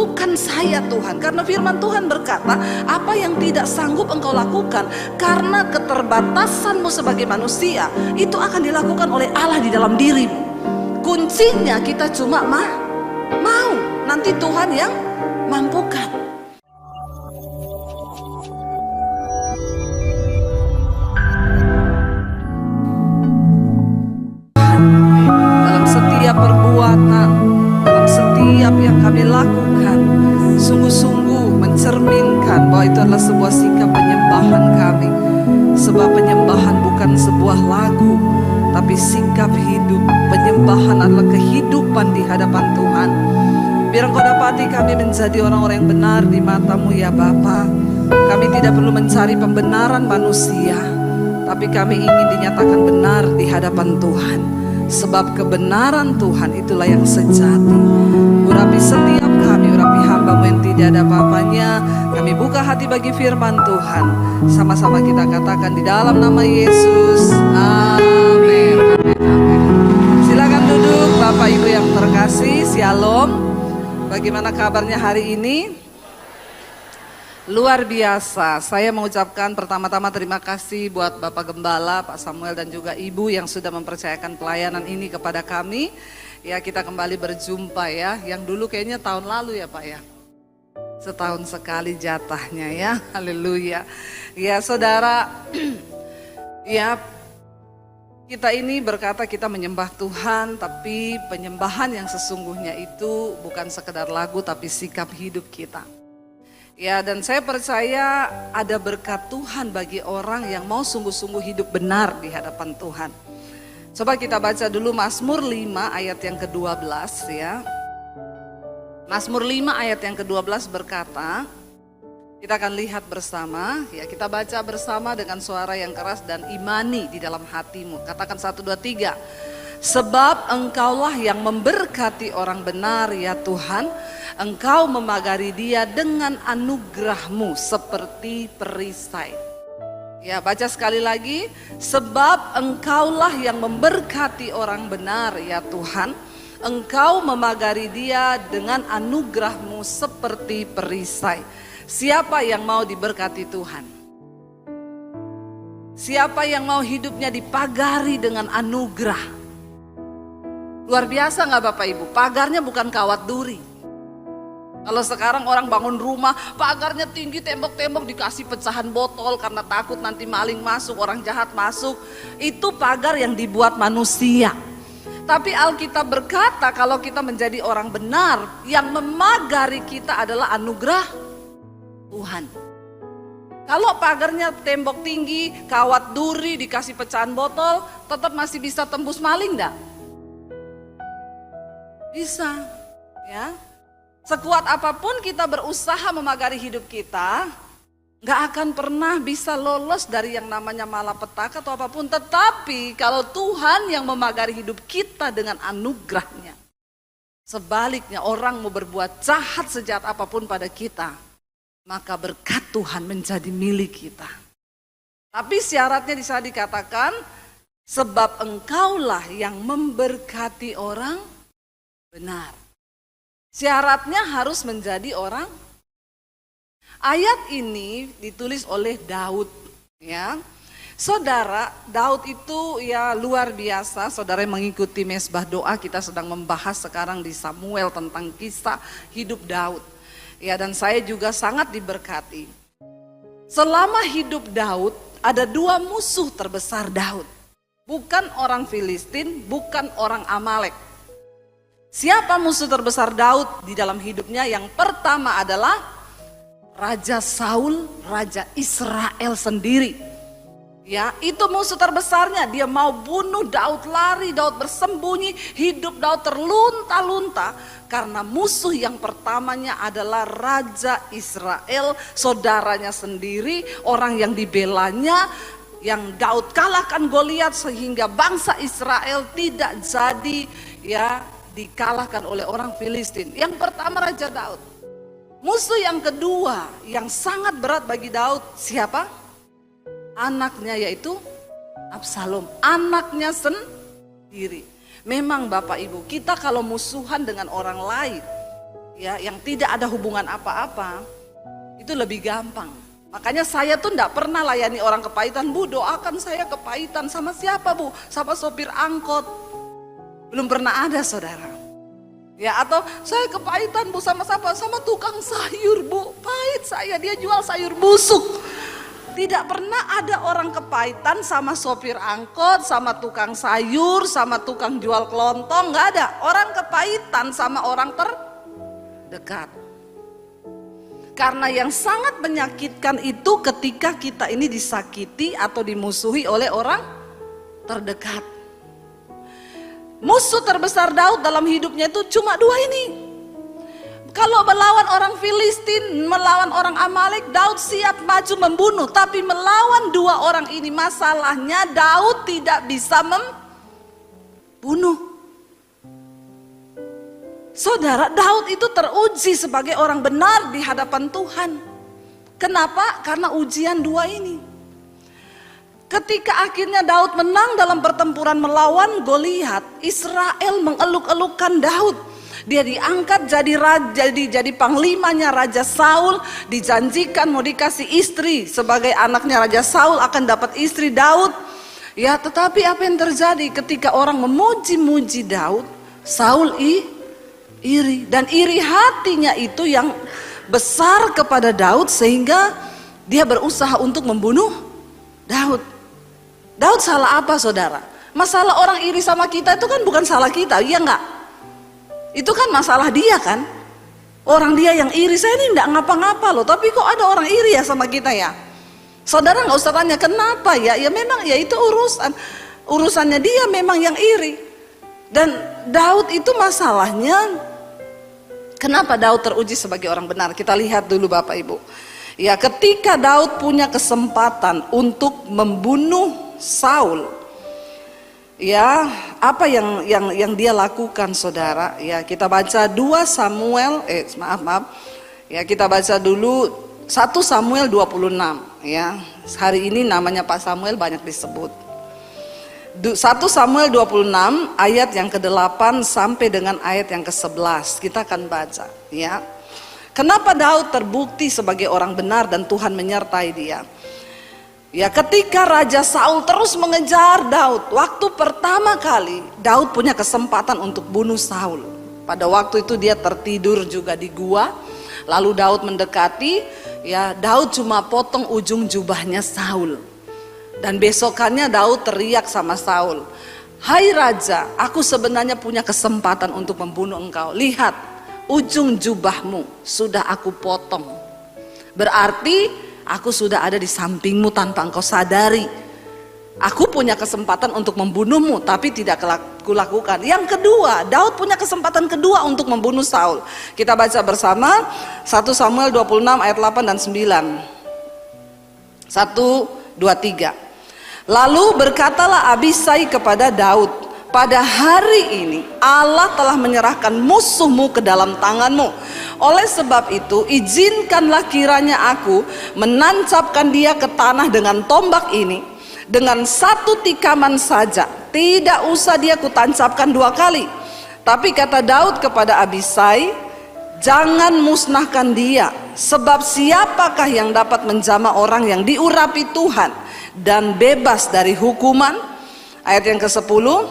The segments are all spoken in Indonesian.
mampukan saya Tuhan. Karena firman Tuhan berkata, apa yang tidak sanggup engkau lakukan karena keterbatasanmu sebagai manusia, itu akan dilakukan oleh Allah di dalam dirimu. Kuncinya kita cuma mau, nanti Tuhan yang mampukan. Dalam setiap perbuatan, dalam setiap yang kami lakukan, sungguh-sungguh mencerminkan bahwa itu adalah sebuah sikap penyembahan kami. Sebab penyembahan bukan sebuah lagu, tapi sikap hidup. Penyembahan adalah kehidupan di hadapan Tuhan. Biar Engkau dapati kami menjadi orang-orang yang benar di mata-Mu ya Bapa. Kami tidak perlu mencari pembenaran manusia, tapi kami ingin dinyatakan benar di hadapan Tuhan. Sebab kebenaran Tuhan itulah yang sejati. Urapi setiap kami, urapi hamba-Mu yang tidak ada apa-apanya. Kami buka hati bagi firman Tuhan. Sama-sama kita katakan di dalam nama Yesus. Amin. Silakan duduk Bapak Ibu yang terkasih. Shalom. Bagaimana kabarnya hari ini? Luar biasa. Saya mengucapkan pertama-tama terima kasih buat Bapak Gembala, Pak Samuel dan juga Ibu yang sudah mempercayakan pelayanan ini kepada kami. Ya, kita kembali berjumpa ya. Yang dulu kayaknya tahun lalu ya Pak ya. Setahun sekali jatahnya ya. Haleluya. Ya saudara, ya kita ini berkata kita menyembah Tuhan, tapi penyembahan yang sesungguhnya itu bukan sekedar lagu tapi sikap hidup kita. Ya, dan saya percaya ada berkat Tuhan bagi orang yang mau sungguh-sungguh hidup benar di hadapan Tuhan. Coba kita baca dulu Mazmur 5 ayat yang ke-12 ya. Mazmur 5 ayat yang ke-12 berkata, kita akan lihat bersama, ya kita baca bersama dengan suara yang keras dan imani di dalam hatimu. Katakan 1, 2, 3. Sebab Engkaulah yang memberkati orang benar ya Tuhan, Engkau memagari dia dengan anugerah-Mu seperti perisai. Ya, baca sekali lagi. Sebab Engkaulah yang memberkati orang benar ya Tuhan, Engkau memagari dia dengan anugerah-Mu seperti perisai. Siapa yang mau diberkati Tuhan? Siapa yang mau hidupnya dipagari dengan anugerah? Luar biasa gak Bapak Ibu? Pagarnya bukan kawat duri. Kalau sekarang orang bangun rumah, pagarnya tinggi, tembok-tembok dikasih pecahan botol karena takut nanti maling masuk, orang jahat masuk. Itu pagar yang dibuat manusia. Tapi Alkitab berkata kalau kita menjadi orang benar, yang memagari kita adalah anugerah Tuhan. Kalau pagarnya tembok tinggi, kawat duri, dikasih pecahan botol, tetap masih bisa tembus maling enggak? Bisa, ya. Sekuat apapun kita berusaha memagari hidup kita, gak akan pernah bisa lolos dari yang namanya malapetaka atau apapun. Tetapi kalau Tuhan yang memagari hidup kita dengan anugerahnya, sebaliknya orang mau berbuat jahat sejahat apapun pada kita, maka berkat Tuhan menjadi milik kita. Tapi syaratnya di sana dikatakan, sebab Engkaulah yang memberkati orang benar. Syaratnya harus menjadi orang. Ayat ini ditulis oleh Daud ya. Saudara, Daud itu ya luar biasa. Saudara yang mengikuti mesbah doa, kita sedang membahas sekarang di Samuel tentang kisah hidup Daud. Ya, dan saya juga sangat diberkati. Selama hidup Daud ada dua musuh terbesar Daud. Bukan orang Filistin, bukan orang Amalek. Siapa musuh terbesar Daud di dalam hidupnya? Yang pertama adalah Raja Saul, Raja Israel sendiri. Ya, itu musuh terbesarnya. Dia mau bunuh Daud, lari, Daud bersembunyi, hidup Daud terlunta-lunta. Karena musuh yang pertamanya adalah Raja Israel, saudaranya sendiri, orang yang dibelanya, yang Daud kalahkan Goliat sehingga bangsa Israel tidak jadi ya dikalahkan oleh orang Filistin. Yang pertama Raja Daud. Musuh yang kedua yang sangat berat bagi Daud siapa? Anaknya, yaitu Absalom, anaknya sendiri. Memang Bapak Ibu, kita kalau musuhan dengan orang lain, ya, yang tidak ada hubungan apa-apa, itu lebih gampang. Makanya saya tuh enggak pernah layani orang kepahitan. Bu, doakan saya kepahitan. Sama siapa, Bu? Sama sopir angkot. Belum pernah ada, saudara. Ya, atau saya kepahitan, Bu, sama siapa? Sama tukang sayur, Bu. Pahit saya, dia jual sayur busuk. Tidak pernah ada orang kepahitan sama sopir angkot, sama tukang sayur, sama tukang jual kelontong. Enggak ada. Orang kepahitan sama orang terdekat. Karena yang sangat menyakitkan itu ketika kita ini disakiti atau dimusuhi oleh orang terdekat. Musuh terbesar Daud dalam hidupnya itu cuma dua ini. Kalau melawan orang Filistin, melawan orang Amalek, Daud siap maju membunuh. Tapi melawan dua orang ini, masalahnya Daud tidak bisa membunuh. Saudara, Daud itu teruji sebagai orang benar di hadapan Tuhan. Kenapa? Karena ujian dua ini. Ketika akhirnya Daud menang dalam pertempuran melawan Goliat, Israel mengeluk-elukkan Daud. Dia diangkat jadi raja, jadi panglimanya Raja Saul, dijanjikan mau dikasih istri sebagai anaknya Raja Saul akan dapat istri Daud. Ya, tetapi apa yang terjadi ketika orang memuji-muji Daud? Saul iri, dan iri hatinya itu yang besar kepada Daud sehingga dia berusaha untuk membunuh Daud. Daud salah apa, saudara? Masalah orang iri sama kita itu kan bukan salah kita, iya enggak? Itu kan masalah dia kan? Orang dia yang iri, saya ini enggak ngapa-ngapa loh, tapi kok ada orang iri ya sama kita ya? Saudara nggak usah tanya kenapa ya, ya memang ya itu urusannya dia memang yang iri. Dan Daud itu masalahnya, kenapa Daud teruji sebagai orang benar? Kita lihat dulu Bapak Ibu. Ya, ketika Daud punya kesempatan untuk membunuh Saul, ya apa yang dia lakukan, saudara? Ya, kita baca 2 Samuel, ya kita baca dulu 1 Samuel 26. Ya, hari ini namanya Pak Samuel banyak disebut. 1 Samuel 26 ayat yang ke-8 sampai dengan ayat yang ke-11 kita akan baca, ya. Kenapa Daud terbukti sebagai orang benar dan Tuhan menyertai dia? Ya, ketika Raja Saul terus mengejar Daud, waktu pertama kali Daud punya kesempatan untuk bunuh Saul. Pada waktu itu dia tertidur juga di gua, lalu Daud mendekati, ya Daud cuma potong ujung jubahnya Saul. Dan besokannya Daud teriak sama Saul, "Hai Raja, aku sebenarnya punya kesempatan untuk membunuh engkau. Lihat, ujung jubahmu sudah aku potong. Berarti aku sudah ada di sampingmu tanpa engkau sadari. Aku punya kesempatan untuk membunuhmu, tapi tidak kulakukan." Yang kedua, Daud punya kesempatan kedua untuk membunuh Saul. Kita baca bersama 1 Samuel 26 ayat 8 dan 9. 1, 2, 3. Lalu berkatalah Abisai kepada Daud, "Pada hari ini Allah telah menyerahkan musuhmu ke dalam tanganmu. Oleh sebab itu izinkanlah kiranya aku menancapkan dia ke tanah dengan tombak ini, dengan 1 tikaman saja. Tidak usah dia kutancapkan 2 kali." Tapi kata Daud kepada Abisai, "Jangan musnahkan dia, sebab siapakah yang dapat menjamah orang yang diurapi Tuhan dan bebas dari hukuman?" Ayat yang ke-10,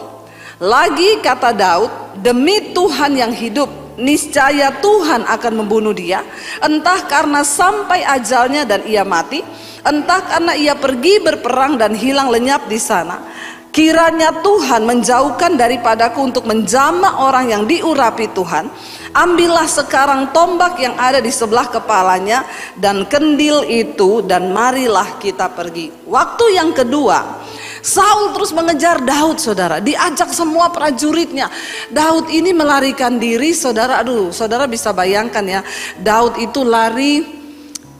lagi kata Daud, "Demi Tuhan yang hidup, niscaya Tuhan akan membunuh dia, entah karena sampai ajalnya dan ia mati, entah karena ia pergi berperang dan hilang lenyap di sana. Kiranya Tuhan menjauhkan daripadaku untuk menjamah orang yang diurapi Tuhan. Ambillah sekarang tombak yang ada di sebelah kepalanya dan kendil itu, dan marilah kita pergi." Waktu yang kedua, Saul terus mengejar Daud, saudara. Diajak semua prajuritnya. Daud ini melarikan diri, saudara. Aduh, saudara bisa bayangkan ya. Daud itu lari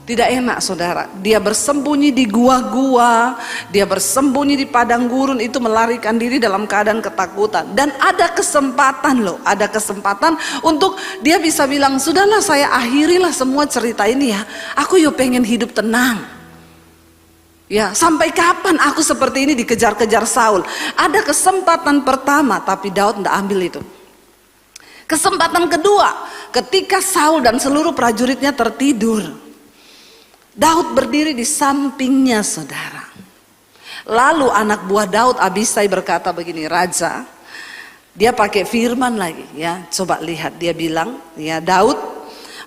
tidak enak, saudara. Dia bersembunyi di gua-gua, dia bersembunyi di padang gurun, itu melarikan diri dalam keadaan ketakutan. Dan ada kesempatan loh, ada kesempatan untuk dia bisa bilang, "Sudahlah, saya akhirilah semua cerita ini ya. Aku yuk pengen hidup tenang. Ya, sampai kapan aku seperti ini dikejar-kejar Saul?" Ada kesempatan pertama, tapi Daud tidak ambil itu. Kesempatan kedua, ketika Saul dan seluruh prajuritnya tertidur, Daud berdiri di sampingnya, saudara. Lalu anak buah Daud, Abisai, berkata begini, Raja, dia pakai firman lagi ya. Coba lihat, dia bilang, ya Daud,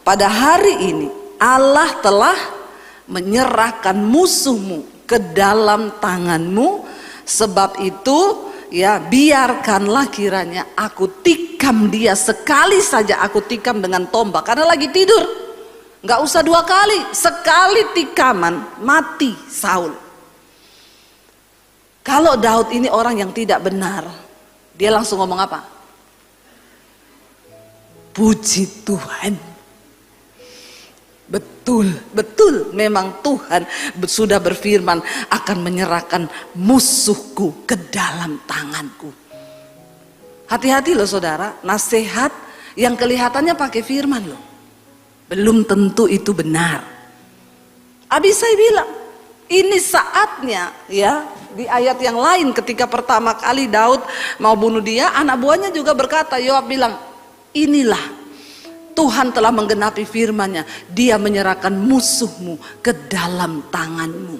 pada hari ini Allah telah menyerahkan musuhmu ke dalam tanganmu. Sebab itu ya, biarkanlah kiranya aku tikam dia, sekali saja aku tikam dengan tombak, karena lagi tidur. Nggak usah 2 kali, sekali tikaman mati Saul. Kalau Daud ini orang yang tidak benar, dia langsung ngomong apa? Puji Tuhan. Betul, betul, memang Tuhan sudah berfirman akan menyerahkan musuhku ke dalam tanganku. Hati-hati loh saudara, nasihat yang kelihatannya pakai firman loh, belum tentu itu benar. Abisai bilang, ini saatnya ya. Di ayat yang lain ketika pertama kali Daud mau bunuh dia, anak buahnya juga berkata, Yoab bilang, inilah Tuhan telah menggenapi firman-Nya, Dia menyerahkan musuhmu ke dalam tanganmu.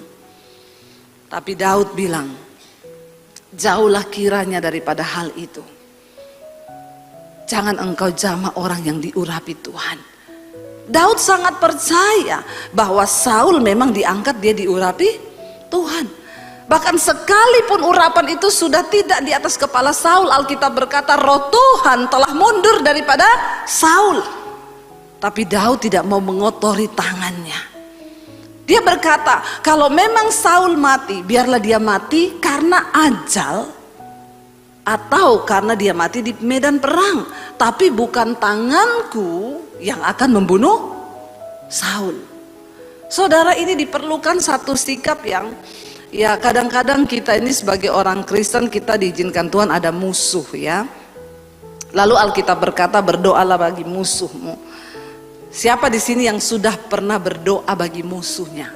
Tapi Daud bilang, jauhlah kiranya daripada hal itu. Jangan engkau jamah orang yang diurapi Tuhan. Daud sangat percaya bahwa Saul memang diangkat, dia diurapi Tuhan. Bahkan sekalipun urapan itu sudah tidak di atas kepala Saul, Alkitab berkata roh Tuhan telah mundur daripada Saul. Tapi Daud tidak mau mengotori tangannya. Dia berkata, kalau memang Saul mati, biarlah dia mati karena ajal, atau karena dia mati di medan perang. Tapi bukan tanganku yang akan membunuh Saul. Saudara, ini diperlukan satu sikap yang ya kadang-kadang kita ini sebagai orang Kristen, kita diizinkan Tuhan ada musuh ya. Lalu Alkitab berkata, berdoalah bagi musuhmu. Siapa di sini yang sudah pernah berdoa bagi musuhnya?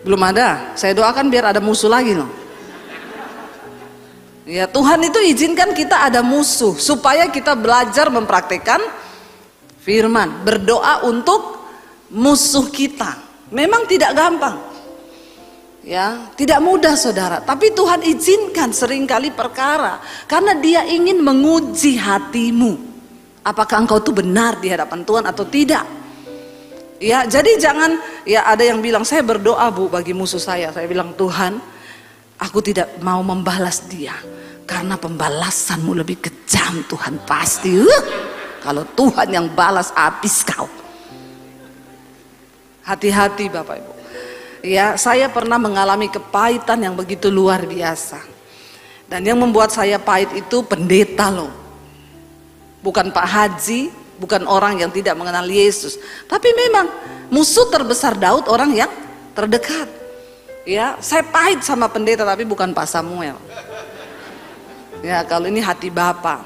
Belum ada. Saya doakan biar ada musuh lagi loh. Ya, Tuhan itu izinkan kita ada musuh supaya kita belajar mempraktikkan firman, berdoa untuk musuh kita. Memang tidak gampang. Ya, tidak mudah saudara, tapi Tuhan izinkan seringkali perkara karena Dia ingin menguji hatimu. Apakah engkau itu benar di hadapan Tuhan atau tidak? Ya, jadi jangan ya, ada yang bilang saya berdoa Bu bagi musuh saya. Saya bilang, Tuhan, aku tidak mau membalas dia karena pembalasanmu lebih kejam Tuhan pasti. Kalau Tuhan yang balas, habis kau. Hati-hati Bapak Ibu. Ya, saya pernah mengalami kepahitan yang begitu luar biasa. Dan yang membuat saya pahit itu pendeta loh. Bukan Pak Haji, bukan orang yang tidak mengenal Yesus. Tapi memang musuh terbesar Daud orang yang terdekat. Ya, saya pahit sama pendeta tapi bukan Pak Samuel. Ya, kalau ini hati Bapak.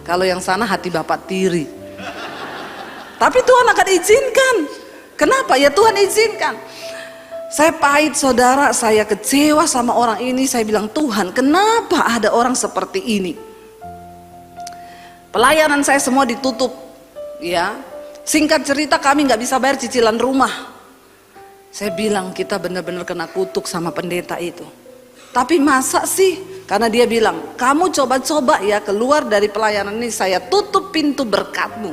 Kalau yang sana hati Bapak tiri. Tapi Tuhan akan izinkan. Kenapa? Ya Tuhan izinkan. Saya pahit saudara, saya kecewa sama orang ini. Saya bilang, Tuhan, kenapa ada orang seperti ini? Pelayanan saya semua ditutup. Ya, singkat cerita kami nggak bisa bayar cicilan rumah. Saya bilang kita benar-benar kena kutuk sama pendeta itu. Tapi masa sih? Karena dia bilang, kamu coba-coba ya keluar dari pelayanan ini, saya tutup pintu berkatmu.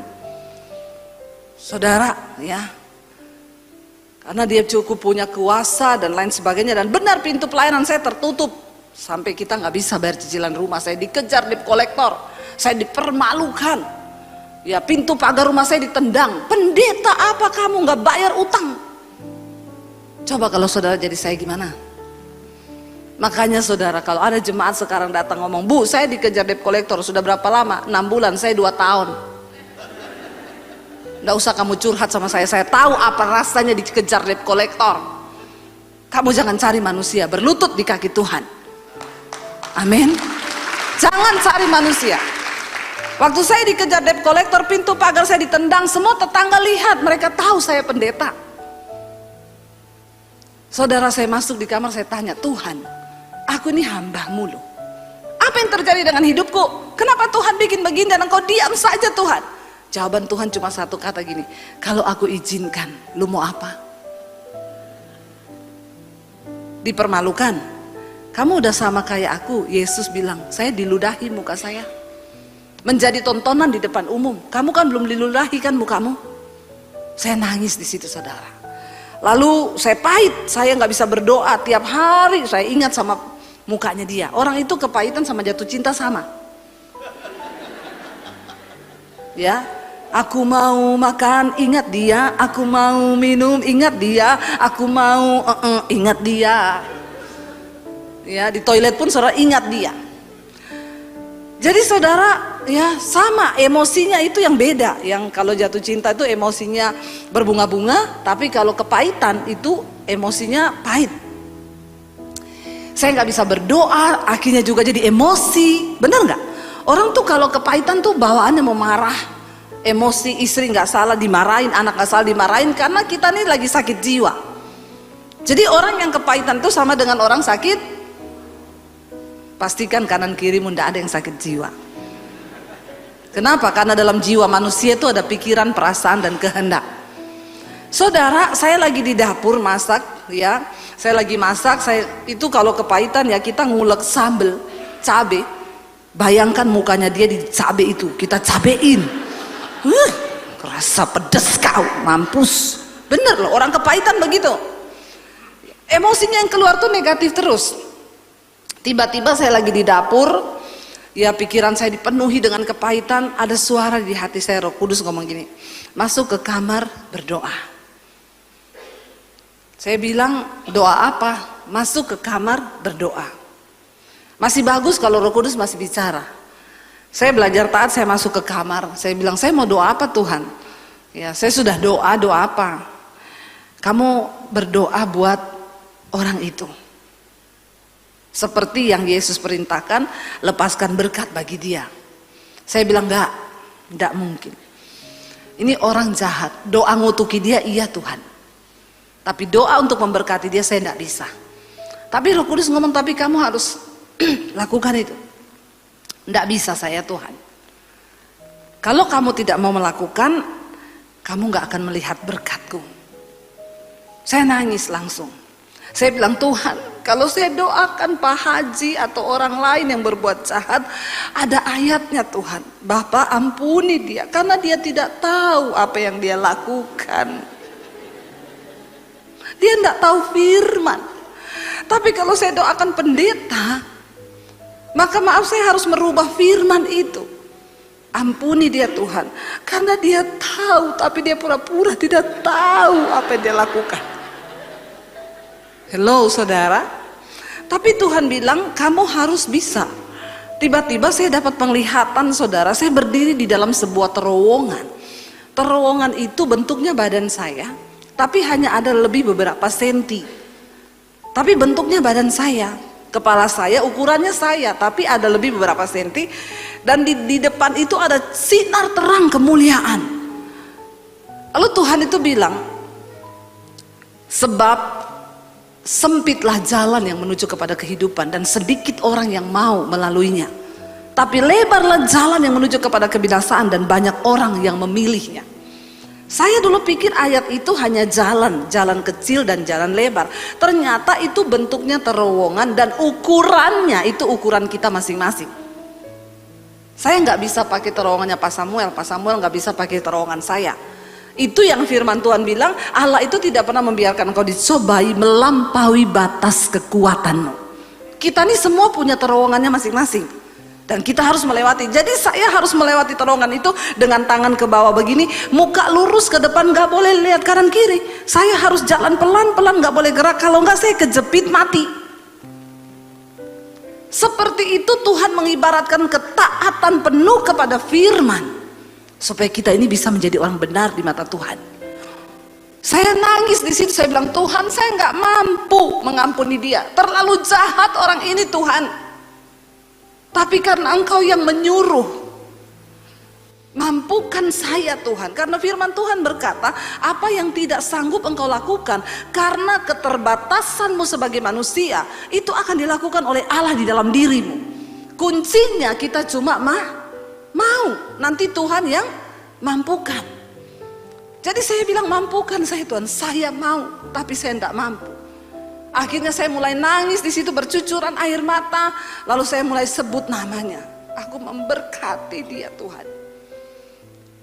Saudara, ya. Karena dia cukup punya kuasa dan lain sebagainya, dan benar pintu pelayanan saya tertutup. Sampai kita nggak bisa bayar cicilan rumah, saya dikejar debt kolektor, saya dipermalukan. Ya, pintu pagar rumah saya ditendang. Pendeta apa kamu nggak bayar utang? Coba kalau saudara jadi saya gimana? Makanya saudara, kalau ada jemaat sekarang datang ngomong, Bu, saya dikejar debt kolektor sudah berapa lama? 6 bulan, saya 2 tahun. Nggak usah kamu curhat sama saya tahu apa rasanya dikejar debt kolektor. Kamu jangan cari manusia, berlutut di kaki Tuhan. Amin. Jangan cari manusia. Waktu saya dikejar debt kolektor, pintu pagar saya ditendang, semua tetangga lihat, mereka tahu saya pendeta. Saudara, saya masuk di kamar, saya tanya, Tuhan, aku ini hamba-Mu loh. Apa yang terjadi dengan hidupku? Kenapa Tuhan bikin begini dan engkau diam saja Tuhan? Jawaban Tuhan cuma satu kata gini, kalau aku izinkan, lu mau apa? Dipermalukan? Kamu udah sama kayak aku. Yesus bilang, saya diludahi muka saya, menjadi tontonan di depan umum. Kamu kan belum diludahi kan mukamu? Saya nangis di situ saudara. Lalu saya pahit, saya nggak bisa berdoa. Tiap hari saya ingat sama mukanya dia. Orang itu kepahitan sama jatuh cinta sama. Ya, aku mau makan, ingat dia. Aku mau minum, ingat dia. Aku mau ingat dia. Ya, di toilet pun saudara ingat dia. Jadi saudara, ya sama, emosinya itu yang beda. Yang kalau jatuh cinta itu emosinya berbunga-bunga, tapi kalau kepahitan itu emosinya pahit. Saya nggak bisa berdoa, akhirnya juga jadi emosi. Benar nggak? Orang tuh kalau kepahitan tuh bawaannya mau marah, emosi. Istri nggak salah dimarahin, anak nggak salah dimarahin, karena kita nih lagi sakit jiwa. Jadi orang yang kepahitan tuh sama dengan orang sakit. Pastikan kanan kirimu tidak ada yang sakit jiwa. Kenapa? Karena dalam jiwa manusia itu ada pikiran, perasaan, dan kehendak. Saudara, saya lagi di dapur masak, ya. Saya lagi masak, saya itu kalau kepahitan ya kita ngulek sambel, cabe. Bayangkan mukanya dia di cabe itu, kita cabein. Rasa pedes kau, mampus. Bener loh, orang kepahitan begitu. Emosinya yang keluar tuh negatif terus. Tiba-tiba saya lagi di dapur, ya pikiran saya dipenuhi dengan kepahitan. Ada suara di hati saya, Roh Kudus ngomong gini, masuk ke kamar berdoa. Saya bilang, doa apa? Masuk ke kamar berdoa. Masih bagus kalau Roh Kudus masih bicara. Saya belajar taat, saya masuk ke kamar. Saya bilang, saya mau doa apa Tuhan? Ya, saya sudah doa apa? Kamu berdoa buat orang itu. Seperti yang Yesus perintahkan, lepaskan berkat bagi dia. Saya bilang enggak mungkin. Ini orang jahat, doa ngutuki dia iya Tuhan. Tapi doa untuk memberkati dia saya enggak bisa. Tapi Roh Kudus ngomong, tapi kamu harus lakukan itu. Enggak bisa saya Tuhan. Kalau kamu tidak mau melakukan, kamu enggak akan melihat berkatku. Saya nangis langsung. Saya bilang, Tuhan, kalau saya doakan Pak Haji atau orang lain yang berbuat jahat, ada ayatnya Tuhan, Bapak ampuni dia karena dia tidak tahu apa yang dia lakukan. Dia tidak tahu firman. Tapi kalau saya doakan pendeta, maka maaf saya harus merubah firman itu. Ampuni dia Tuhan, karena dia tahu tapi dia pura-pura tidak tahu apa yang dia lakukan. Hello saudara. Tapi Tuhan bilang kamu harus bisa. Tiba-tiba saya dapat penglihatan saudara, saya berdiri di dalam sebuah terowongan. Terowongan itu bentuknya badan saya, tapi hanya ada lebih beberapa senti. Tapi bentuknya badan saya, kepala saya, ukurannya saya, tapi ada lebih beberapa senti. Dan di depan itu ada sinar terang kemuliaan. Lalu Tuhan itu bilang, sebab sempitlah jalan yang menuju kepada kehidupan dan sedikit orang yang mau melaluinya. Tapi lebarlah jalan yang menuju kepada kebinasaan dan banyak orang yang memilihnya. Saya dulu pikir ayat itu hanya jalan kecil dan jalan lebar. Ternyata itu bentuknya terowongan dan ukurannya itu ukuran kita masing-masing. Saya nggak bisa pakai terowongannya Pak Samuel nggak bisa pakai terowongan saya. Itu yang firman Tuhan bilang, Allah itu tidak pernah membiarkan engkau dicobai melampaui batas kekuatanmu. Kita nih semua punya terowongannya masing-masing dan kita harus melewati. Jadi saya harus melewati terowongan itu dengan tangan ke bawah begini, muka lurus ke depan, gak boleh lihat kanan kiri. Saya harus jalan pelan-pelan, gak boleh gerak, kalau enggak saya kejepit mati. Seperti itu Tuhan mengibaratkan ketaatan penuh kepada firman, supaya kita ini bisa menjadi orang benar di mata Tuhan. Saya nangis di situ, saya bilang, Tuhan, saya nggak mampu mengampuni dia. Terlalu jahat orang ini Tuhan. Tapi karena Engkau yang menyuruh, mampukan saya Tuhan. Karena firman Tuhan berkata, apa yang tidak sanggup Engkau lakukan karena keterbatasanmu sebagai manusia, itu akan dilakukan oleh Allah di dalam dirimu. Kuncinya kita cuma mau, nanti Tuhan yang mampukan. Jadi saya bilang, mampukan saya Tuhan, saya mau, tapi saya tidak mampu. Akhirnya saya mulai nangis di situ, bercucuran air mata, lalu saya mulai sebut namanya. Aku memberkati dia Tuhan.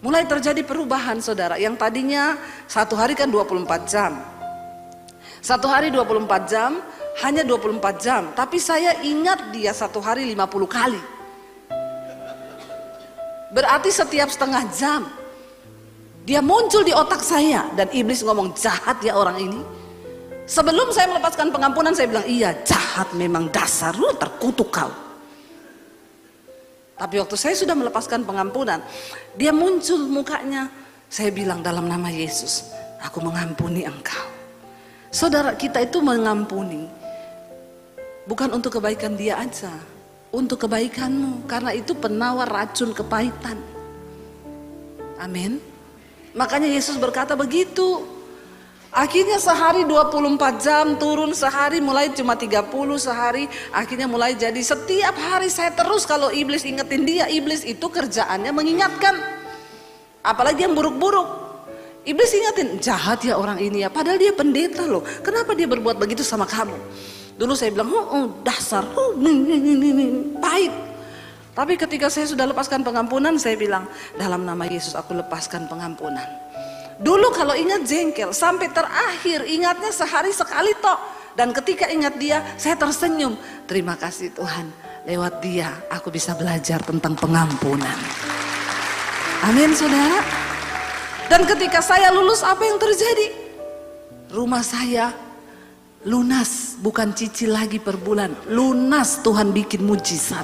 Mulai terjadi perubahan saudara, yang tadinya satu hari kan 24 jam. Satu hari 24 jam, hanya 24 jam, tapi saya ingat dia satu hari 50 kali. Berarti setiap setengah jam dia muncul di otak saya, dan iblis ngomong, jahat ya orang ini. Sebelum saya melepaskan pengampunan, saya bilang, iya jahat memang, dasar lu terkutuk kau. Tapi waktu saya sudah melepaskan pengampunan, dia muncul mukanya. Saya bilang, dalam nama Yesus, aku mengampuni engkau. Saudara, kita itu mengampuni bukan untuk kebaikan dia aja, untuk kebaikanmu, karena itu penawar racun kepahitan. Amin. Makanya Yesus berkata begitu. Akhirnya sehari 24 jam turun, sehari mulai cuma 30 sehari, akhirnya mulai jadi setiap hari saya terus kalau iblis ingetin dia. Iblis itu kerjaannya mengingatkan, apalagi yang buruk-buruk. Iblis ingetin, jahat ya orang ini ya, padahal dia pendeta loh, kenapa dia berbuat begitu sama kamu? Dulu saya bilang, dasar, pahit. Tapi ketika saya sudah lepaskan pengampunan, saya bilang, dalam nama Yesus aku lepaskan pengampunan. Dulu kalau ingat jengkel, sampai terakhir ingatnya sehari sekali tok. Dan ketika ingat dia, saya tersenyum. Terima kasih Tuhan, lewat dia aku bisa belajar tentang pengampunan. Amin saudara. Dan ketika saya lulus, apa yang terjadi? Rumah saya lunas, bukan cicil lagi per bulan. Lunas, Tuhan bikin mujizat.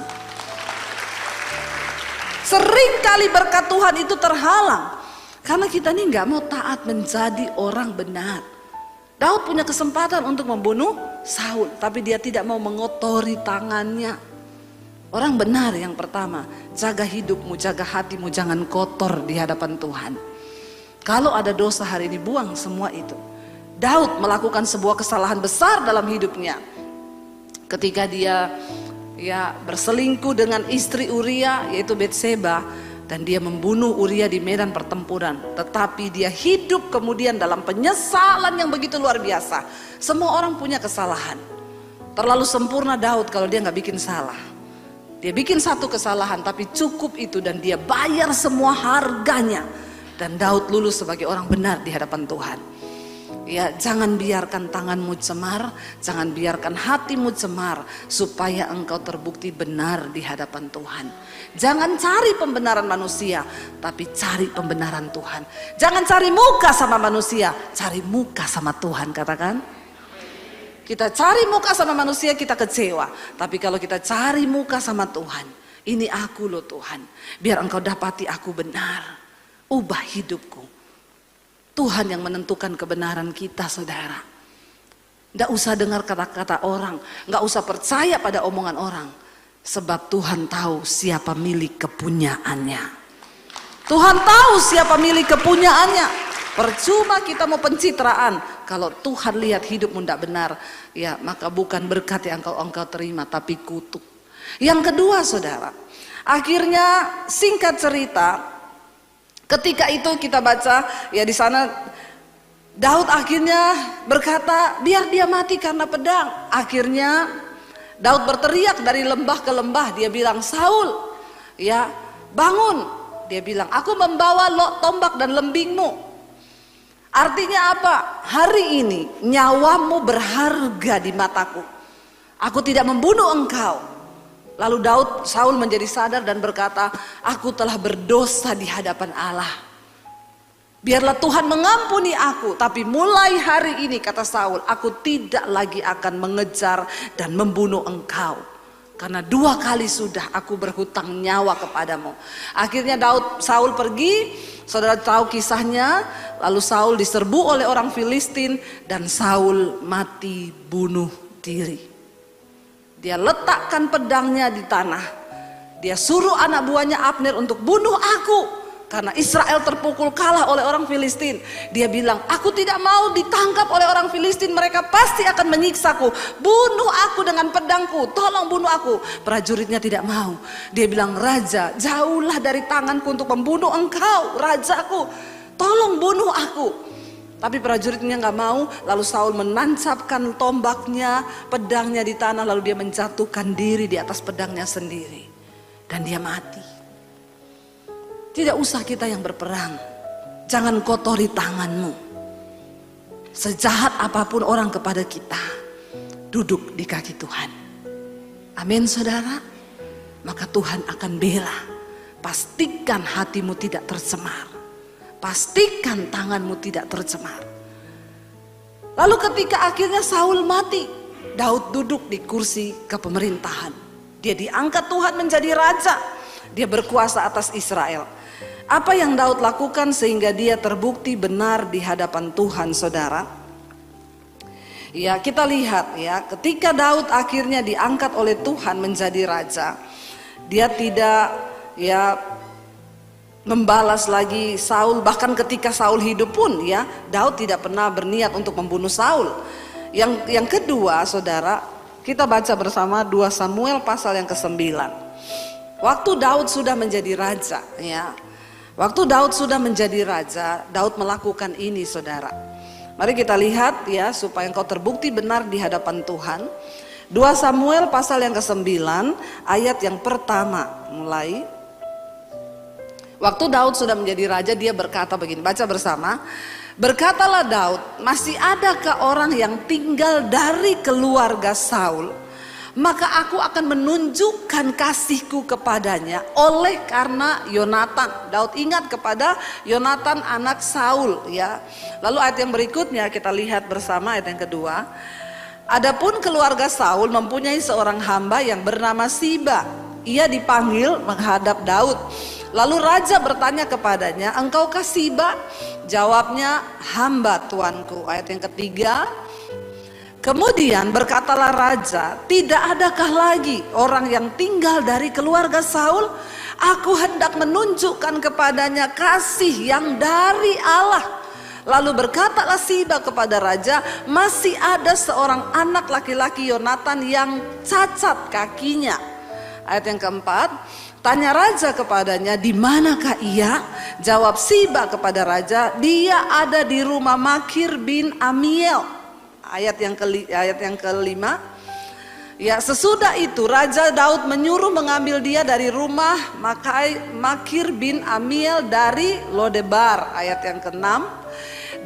Sering kali berkat Tuhan itu terhalang karena kita ini nggak mau taat menjadi orang benar. Daud punya kesempatan untuk membunuh Saul, tapi dia tidak mau mengotori tangannya. Orang benar yang pertama, jaga hidupmu, jaga hatimu, jangan kotor di hadapan Tuhan. Kalau ada dosa hari ini, buang semua itu. Daud melakukan sebuah kesalahan besar dalam hidupnya. Ketika dia berselingkuh dengan istri Uria, yaitu Betseba, dan dia membunuh Uria di medan pertempuran. Tetapi dia hidup kemudian dalam penyesalan yang begitu luar biasa. Semua orang punya kesalahan. Terlalu sempurna Daud kalau dia nggak bikin salah. Dia bikin satu kesalahan tapi cukup itu, dan dia bayar semua harganya. Dan Daud lulus sebagai orang benar di hadapan Tuhan. Ya, jangan biarkan tanganmu cemar, jangan biarkan hatimu cemar, supaya engkau terbukti benar di hadapan Tuhan. Jangan cari pembenaran manusia, tapi cari pembenaran Tuhan. Jangan cari muka sama manusia, cari muka sama Tuhan, katakan. Kita cari muka sama manusia, kita kecewa. Tapi kalau kita cari muka sama Tuhan, ini aku loh Tuhan, biar engkau dapati aku benar, ubah hidupku. Tuhan yang menentukan kebenaran kita saudara. Gak usah dengar kata-kata orang, gak usah percaya pada omongan orang. Sebab Tuhan tahu siapa milik kepunyaannya. Tuhan tahu siapa milik kepunyaannya. Percuma kita mau pencitraan, kalau Tuhan lihat hidupmu tidak benar, ya maka bukan berkat yang engkau terima, tapi kutuk. Yang kedua saudara, akhirnya singkat cerita, ketika itu kita baca ya di sana, Daud akhirnya berkata biar dia mati karena pedang. Akhirnya Daud berteriak dari lembah ke lembah, dia bilang, Saul ya bangun. Dia bilang, aku membawa tombak dan lembingmu. Artinya apa? Hari ini nyawamu berharga di mataku. Aku tidak membunuh engkau. Lalu Saul menjadi sadar dan berkata, aku telah berdosa di hadapan Allah. Biarlah Tuhan mengampuni aku, tapi mulai hari ini, kata Saul, aku tidak lagi akan mengejar dan membunuh engkau. Karena 2 kali sudah aku berhutang nyawa kepadamu. Akhirnya Saul pergi, saudara tahu kisahnya. Lalu Saul diserbu oleh orang Filistin dan Saul mati bunuh diri. Dia letakkan pedangnya di tanah. Dia suruh anak buahnya Abner untuk bunuh aku. Karena Israel terpukul kalah oleh orang Filistin. Dia bilang, aku tidak mau ditangkap oleh orang Filistin. Mereka pasti akan menyiksaku. Bunuh aku dengan pedangku. Tolong bunuh aku. Prajuritnya tidak mau. Dia bilang, raja, jauhlah dari tanganku untuk membunuh engkau, rajaku. Tolong bunuh aku. Tapi prajuritnya gak mau. Lalu Saul menancapkan tombaknya, pedangnya di tanah. Lalu dia menjatuhkan diri di atas pedangnya sendiri. Dan dia mati. Tidak usah kita yang berperang. Jangan kotori tanganmu. Sejahat apapun orang kepada kita, duduk di kaki Tuhan. Amin saudara. Maka Tuhan akan bela. Pastikan hatimu tidak tercemar. Pastikan tanganmu tidak tercemar. Lalu ketika akhirnya Saul mati, Daud duduk di kursi kepemerintahan. Dia diangkat Tuhan menjadi raja. Dia berkuasa atas Israel. Apa yang Daud lakukan sehingga dia terbukti benar di hadapan Tuhan, saudara? Ya, kita lihat ya, ketika Daud akhirnya diangkat oleh Tuhan menjadi raja, dia tidak ya membalas lagi Saul. Bahkan ketika Saul hidup pun ya, Daud tidak pernah berniat untuk membunuh Saul. Yang kedua, saudara, kita baca bersama 2 Samuel pasal yang ke-9. Waktu Daud sudah menjadi raja ya. Waktu Daud sudah menjadi raja, Daud melakukan ini, saudara. Mari kita lihat ya, supaya engkau terbukti benar di hadapan Tuhan. 2 Samuel pasal yang ke-9 ayat yang pertama mulai. Waktu Daud sudah menjadi raja, dia berkata begini, baca bersama. Berkatalah Daud, masih adakah orang yang tinggal dari keluarga Saul? Maka aku akan menunjukkan kasihku kepadanya oleh karena Yonatan. Daud ingat kepada Yonatan anak Saul ya. Lalu ayat yang berikutnya kita lihat bersama, ayat yang kedua. Adapun keluarga Saul mempunyai seorang hamba yang bernama Siba. Ia dipanggil menghadap Daud. Lalu raja bertanya kepadanya, engkaukah Siba? Jawabnya, hamba tuanku. Ayat yang ketiga. Kemudian berkatalah raja, tidak adakah lagi orang yang tinggal dari keluarga Saul? Aku hendak menunjukkan kepadanya kasih yang dari Allah. Lalu berkatalah Siba kepada raja, masih ada seorang anak laki-laki Yonatan yang cacat kakinya. Ayat yang keempat, tanya raja kepadanya, di manakah ia? Jawab Siba kepada raja, dia ada di rumah Makir bin Amiel. Ayat yang kelima. Ya, sesudah itu Raja Daud menyuruh mengambil dia dari rumah Makir bin Amiel dari Lodebar. Ayat yang keenam.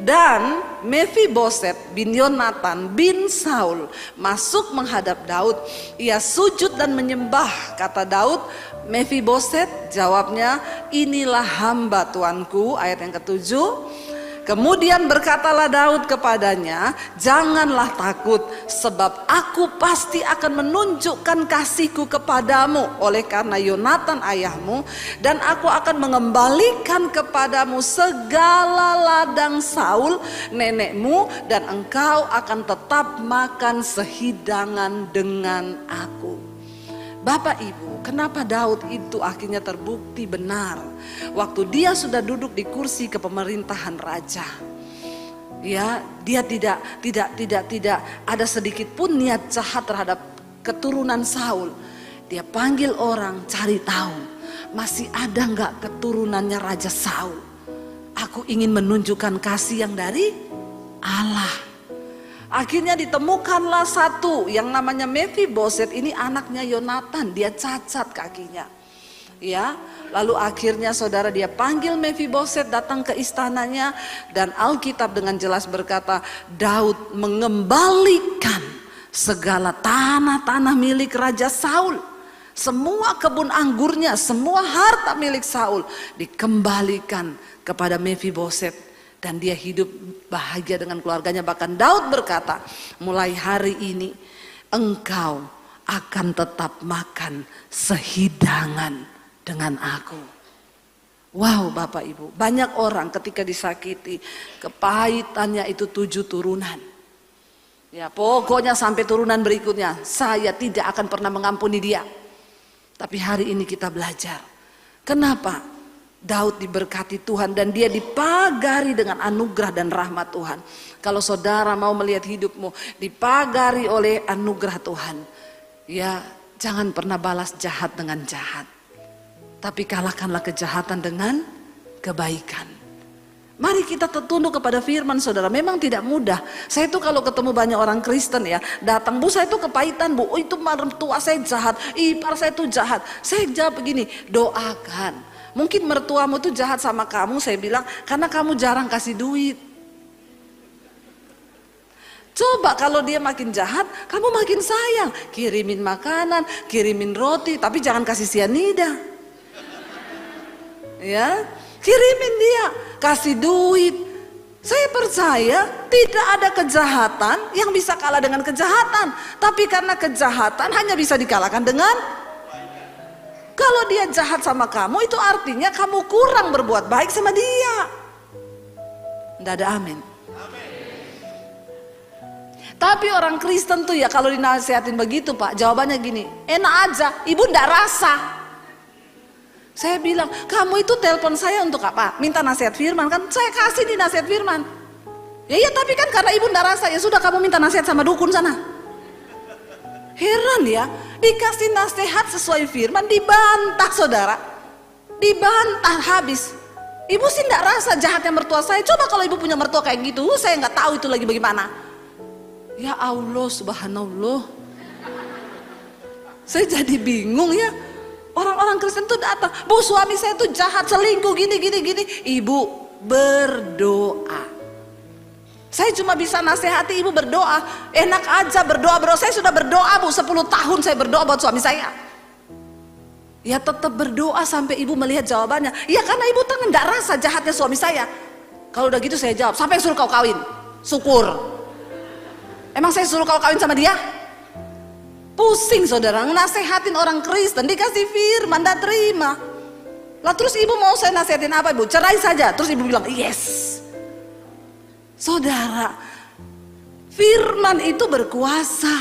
Dan Mephiboset bin Yonatan bin Saul masuk menghadap Daud. Ia sujud dan menyembah. Kata Daud, Mephiboset, jawabnya, inilah hamba tuanku. Ayat yang ketujuh. Kemudian berkatalah Daud kepadanya, janganlah takut, sebab aku pasti akan menunjukkan kasihku kepadamu oleh karena Yonatan ayahmu, dan aku akan mengembalikan kepadamu segala ladang Saul nenekmu, dan engkau akan tetap makan sehidangan dengan aku. Bapak Ibu, kenapa Daud itu akhirnya terbukti benar waktu dia sudah duduk di kursi kepemerintahan raja? Ya, dia tidak ada sedikit pun niat jahat terhadap keturunan Saul. Dia panggil orang cari tahu, masih ada nggak keturunannya Raja Saul? Aku ingin menunjukkan kasih yang dari Allah. Akhirnya ditemukanlah satu yang namanya Mephiboset, ini anaknya Yonatan, dia cacat kakinya. Ya, lalu akhirnya saudara dia panggil Mephiboset datang ke istananya, dan Alkitab dengan jelas berkata Daud mengembalikan segala tanah-tanah milik Raja Saul. Semua kebun anggurnya, semua harta milik Saul dikembalikan kepada Mephiboset. Dan dia hidup bahagia dengan keluarganya. Bahkan Daud berkata, mulai hari ini engkau akan tetap makan sehidangan dengan aku. Wow Bapak Ibu, banyak orang ketika disakiti, kepahitannya itu 7 turunan. Ya pokoknya sampai turunan berikutnya, saya tidak akan pernah mengampuni dia. Tapi hari ini kita belajar. Kenapa? Daud diberkati Tuhan dan dia dipagari dengan anugerah dan rahmat Tuhan. Kalau saudara mau melihat hidupmu dipagari oleh anugerah Tuhan, ya jangan pernah balas jahat dengan jahat, tapi kalahkanlah kejahatan dengan kebaikan. Mari kita tunduk kepada firman saudara. Memang tidak mudah. Saya tuh kalau ketemu banyak orang Kristen ya, datang, bu saya tuh kepahitan bu, oh itu mertua saya jahat, ipar saya tuh jahat. Saya jawab begini, doakan. Mungkin mertuamu tuh jahat sama kamu, saya bilang karena kamu jarang kasih duit. Coba kalau dia makin jahat, kamu makin sayang, kirimin makanan, kirimin roti, tapi jangan kasih sianida. Ya, kirimin dia, kasih duit. Saya percaya tidak ada kejahatan yang bisa kalah dengan kejahatan. Tapi karena kejahatan hanya bisa dikalahkan dengan, kalau dia jahat sama kamu itu artinya kamu kurang berbuat baik sama dia. Tidak ada amin. Tapi orang Kristen tuh ya kalau dinasihatin begitu Pak, jawabannya gini, enak aja, ibu ndak rasa. Saya bilang, kamu itu telepon saya untuk apa? Minta nasihat firman kan? Saya kasih di nasihat firman. Ya iya tapi kan karena ibu ndak rasa, ya sudah kamu minta nasihat sama dukun sana. Heran ya, dikasih nasihat sesuai firman dibantah saudara. Dibantah habis. Ibu sih ndak rasa jahatnya mertua saya. Coba kalau ibu punya mertua kayak gitu, saya nggak tahu itu lagi bagaimana. Ya Allah subhanallah. Saya jadi bingung ya. Orang-orang Kristen tuh datang, bu suami saya tuh jahat, selingkuh gini. Ibu berdoa. Saya cuma bisa nasihati ibu berdoa. Enak aja berdoa. Saya sudah berdoa bu, 10 tahun saya berdoa buat suami saya. Ya tetap berdoa sampai ibu melihat jawabannya. Ya karena ibu kan gak rasa jahatnya suami saya. Kalau udah gitu saya jawab, siapa yang suruh kau kawin? Syukur. Emang saya suruh kau kawin sama dia? Pusing saudara, nasehatin orang Kristen dikasih firman, tidak terima. Lah terus ibu mau saya nasihatin apa ibu? Cerai saja. Terus ibu bilang yes. Saudara, firman itu berkuasa.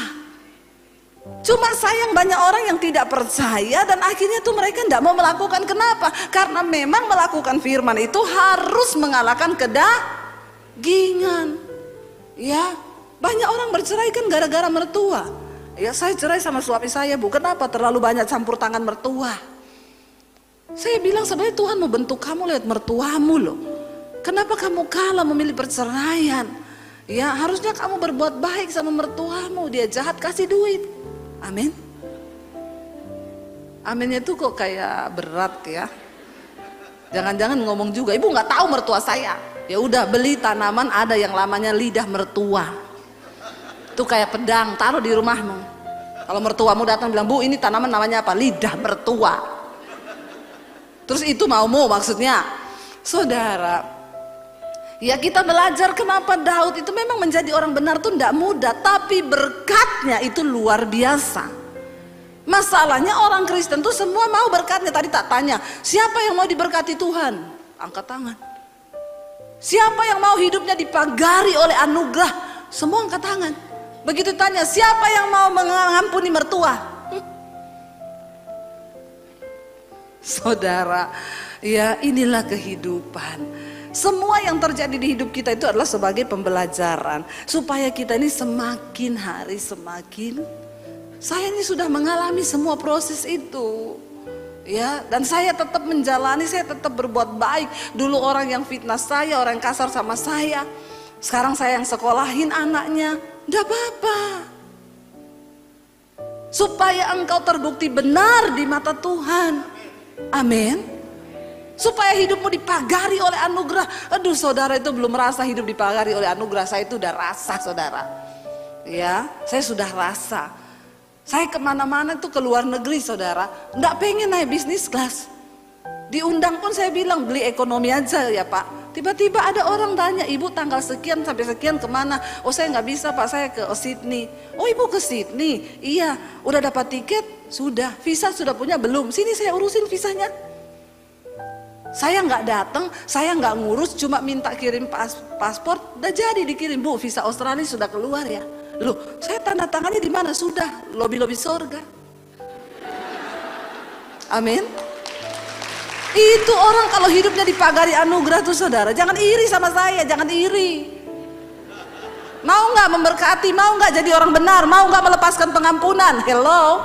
Cuma sayang banyak orang yang tidak percaya dan akhirnya tuh mereka tidak mau melakukan. Kenapa? Karena memang melakukan firman itu harus mengalahkan kedagingan. Ya, banyak orang bercerai kan gara-gara mertua. Ya saya cerai sama suami saya bu, kenapa? Terlalu banyak campur tangan mertua. Saya bilang sebenarnya Tuhan mau bentuk kamu lewat mertuamu loh. Kenapa kamu kalah memilih perceraian? Ya harusnya kamu berbuat baik sama mertuamu. Dia jahat kasih duit. Amin. Aminnya tuh kok kayak berat ya. Jangan-jangan ngomong juga, ibu nggak tahu mertua saya. Ya udah beli tanaman ada yang lamanya lidah mertua. Itu kayak pedang, taruh di rumahmu. Kalau mertuamu datang bilang, bu ini tanaman namanya apa? Lidah mertua. Terus itu maumu maksudnya. Saudara, ya kita belajar kenapa Daud itu memang menjadi orang benar tuh tidak mudah. Tapi berkatnya itu luar biasa. Masalahnya orang Kristen tuh semua mau berkatnya. Tadi tak tanya, siapa yang mau diberkati Tuhan? Angkat tangan. Siapa yang mau hidupnya dipagari oleh anugerah? Semua angkat tangan. Begitu tanya, siapa yang mau mengampuni mertua? Saudara, ya inilah kehidupan. Semua yang terjadi di hidup kita itu adalah sebagai pembelajaran. Supaya kita ini semakin hari semakin. Saya ini sudah mengalami semua proses itu. Ya, dan saya tetap menjalani, saya tetap berbuat baik. Dulu orang yang fitnah saya, orang yang kasar sama saya. Sekarang saya yang sekolahin anaknya. Tidak apa-apa. Supaya engkau terbukti benar di mata Tuhan. Amin. Supaya hidupmu dipagari oleh anugerah. Aduh saudara itu belum merasa hidup dipagari oleh anugerah. Saya itu udah rasa saudara. Ya, saya sudah rasa. Saya kemana-mana tuh ke luar negeri saudara. Nggak pengen naik bisnis kelas. Diundang pun saya bilang beli ekonomi aja ya pak. Tiba-tiba ada orang tanya, ibu tanggal sekian sampai sekian kemana? Oh saya nggak bisa pak, saya ke Sydney. Oh ibu ke Sydney? Iya, udah dapat tiket? Sudah. Visa sudah punya? Belum. Sini saya urusin visanya. Saya nggak datang, saya nggak ngurus, cuma minta kirim paspor, udah jadi dikirim bu. Visa Australia sudah keluar ya. Loh, saya tanda tangannya di mana? Sudah, lobi-lobi sorga. Amin. Itu orang kalau hidupnya dipagari anugerah tuh saudara, jangan iri sama saya, jangan iri. Mau nggak memberkati, mau nggak jadi orang benar, mau nggak melepaskan pengampunan, hello.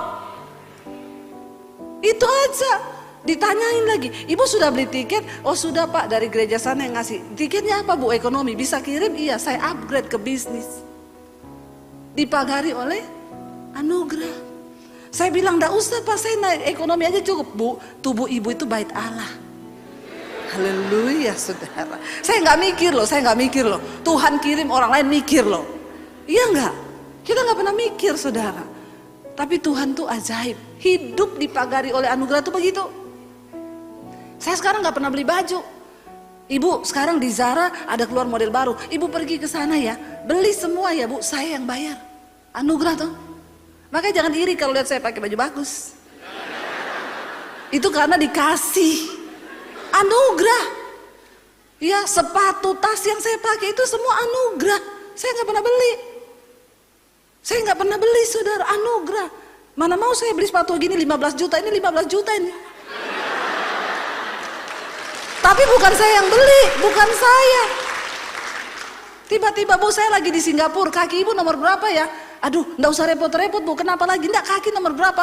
Itu aja. Ditanyain lagi, ibu sudah beli tiket? Oh sudah pak, dari gereja sana yang ngasih. Tiketnya apa bu? Ekonomi, bisa kirim? Iya, saya upgrade ke bisnis. Dipagari oleh anugerah. Saya bilang enggak usah pak, saya naik ekonomi aja cukup bu. Tubuh ibu itu bait Allah. Haleluya saudara. Saya nggak mikir loh, Tuhan kirim, orang lain mikir loh. Iya nggak? Kita nggak pernah mikir saudara. Tapi Tuhan tuh ajaib. Hidup dipagari oleh anugerah tuh begitu. Saya sekarang nggak pernah beli baju. Ibu sekarang di Zara ada keluar model baru. Ibu pergi ke sana ya, beli semua ya bu, saya yang bayar. Anugerah tuh. Makanya jangan iri kalau lihat saya pakai baju bagus. Itu karena dikasih anugerah. Ya, sepatu, tas yang saya pakai itu semua anugerah. Saya nggak pernah beli. Saya nggak pernah beli saudara, anugerah. Mana mau saya beli sepatu gini 15 juta, ini 15 juta ini. Tapi bukan saya yang beli, bukan saya. Tiba-tiba bu, saya lagi di Singapura, kaki ibu nomor berapa ya? Aduh, nggak usah repot-repot bu, kenapa lagi? Nggak, kaki nomor berapa?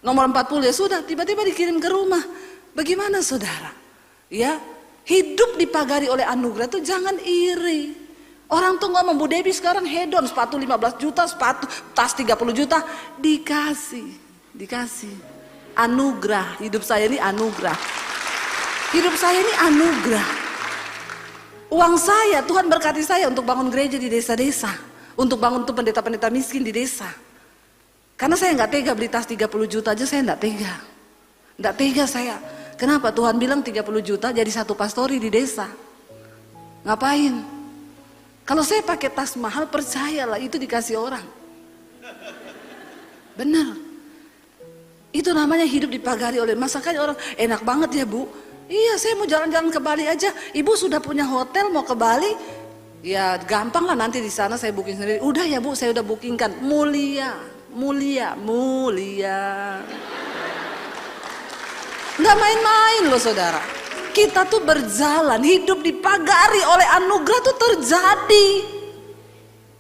Nomor 40 ya sudah, tiba-tiba dikirim ke rumah. Bagaimana saudara? Ya, hidup dipagari oleh anugerah itu jangan iri. Orang tuh ngomong, Bu Debbie sekarang hedon, sepatu 15 juta, sepatu, tas 30 juta. Dikasih. Anugerah, hidup saya ini anugerah. Hidup saya ini anugerah. Uang saya, Tuhan berkati saya untuk bangun gereja di desa-desa. Untuk bangun tuh pendeta-pendeta miskin di desa. Karena saya nggak tega beli tas 30 juta aja, saya nggak tega. Nggak tega saya. Kenapa? Tuhan bilang 30 juta jadi satu pastori di desa. Ngapain? Kalau saya pakai tas mahal, percayalah itu dikasih orang. Benar. Itu namanya hidup dipagari oleh, makanya orang enak banget ya bu. Iya, saya mau jalan-jalan ke Bali aja. Ibu sudah punya hotel mau ke Bali? Ya gampang lah, nanti di sana saya booking sendiri. Udah ya bu, saya udah bookingkan. Mulia. Nggak main-main loh saudara. Kita tuh berjalan, hidup dipagari oleh anugerah tuh terjadi.